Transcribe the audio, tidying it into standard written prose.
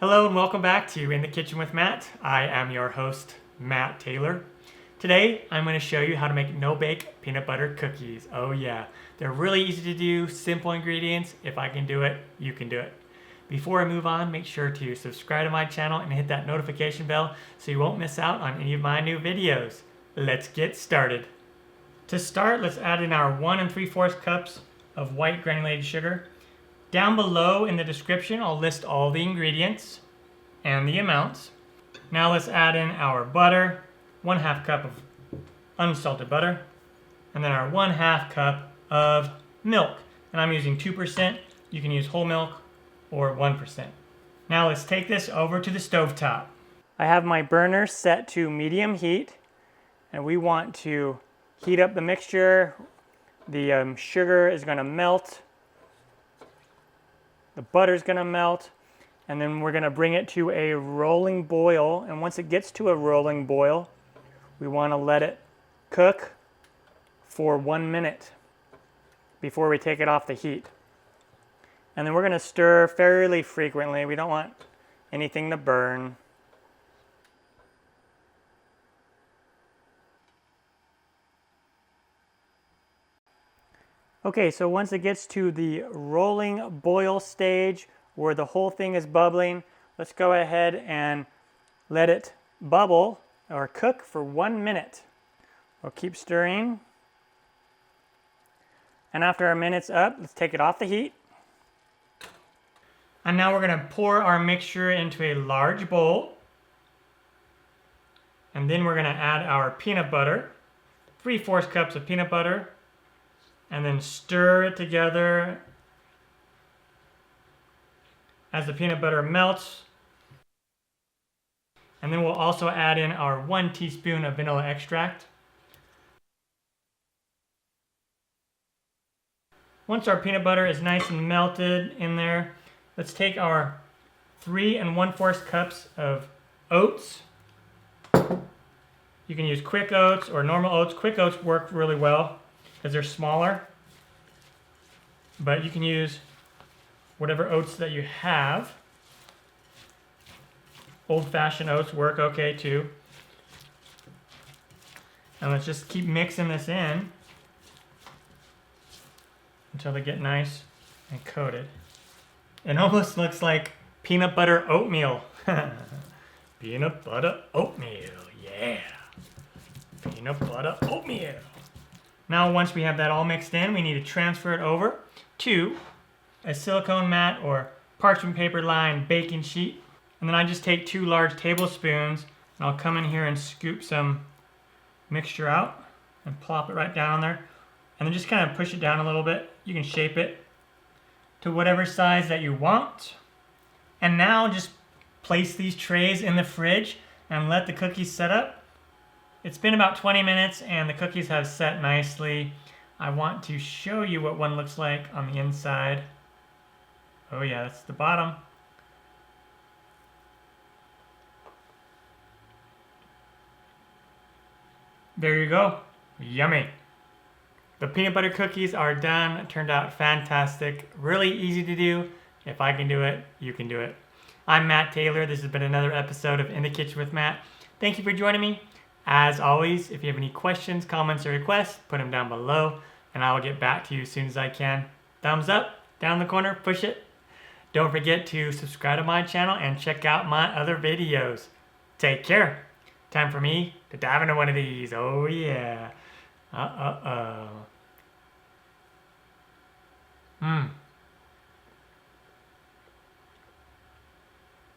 Hello and welcome back to In the Kitchen with Matt. I am your host, Matt Taylor. Today, I'm going to show you how to make no-bake peanut butter cookies. Oh yeah, they're really easy to do, simple ingredients. If I can do it, you can do it. Before I move on, make sure to subscribe to my channel and hit that notification bell so you won't miss out on any of my new videos. Let's get started. To start, let's add in our 1 3/4 cups of white granulated sugar. Down below in the description, I'll list all the ingredients and the amounts. Now let's add in our butter, 1/2 cup of unsalted butter, and then our 1/2 cup of milk. And I'm using 2%. You can use whole milk or 1%. Now let's take this over to the stovetop. I have my burner set to medium heat, and we want to heat up the mixture. The sugar is going to melt. The butter's going to melt, and then we're going to bring it to a rolling boil. And once it gets to a rolling boil, we want to let it cook for 1 minute before we take it off the heat. And then we're going to stir fairly frequently. We don't want anything to burn. Okay, so once it gets to the rolling boil stage where the whole thing is bubbling, let's go ahead and let it bubble or cook for 1 minute. We'll keep stirring. And after our minute's up, let's take it off the heat. And now we're going to pour our mixture into a large bowl. And then we're going to add our peanut butter, 3/4 cups of peanut butter. And then stir it together as the peanut butter melts. And then we'll also add in our 1 teaspoon of vanilla extract. Once our peanut butter is nice and melted in there, let's take our 3 1/4 cups of oats. You can use quick oats or normal oats. Quick oats work really well because they're smaller, but you can use whatever oats that you have. Old-fashioned oats work okay too. And let's just keep mixing this in until they get nice and coated. It almost looks like peanut butter oatmeal. Peanut butter oatmeal, yeah. Peanut butter oatmeal. Now once we have that all mixed in, we need to transfer it over to a silicone mat or parchment paper lined baking sheet. And then I just take 2 large tablespoons and I'll come in here and scoop some mixture out and plop it right down there. And then just kind of push it down a little bit. You can shape it to whatever size that you want. And now just place these trays in the fridge and let the cookies set up. It's been about 20 minutes and the cookies have set nicely. I want to show you what one looks like on the inside. Oh yeah, that's the bottom. There you go. Yummy. The peanut butter cookies are done. It turned out fantastic. Really easy to do. If I can do it, you can do it. I'm Matt Taylor. This has been another episode of In the Kitchen with Matt. Thank you for joining me. As always, if you have any questions, comments, or requests, put them down below, and I will get back to you as soon as I can. Thumbs up, down the corner, push it. Don't forget to subscribe to my channel and check out my other videos. Take care. Time for me to dive into one of these. Oh yeah. Mmm.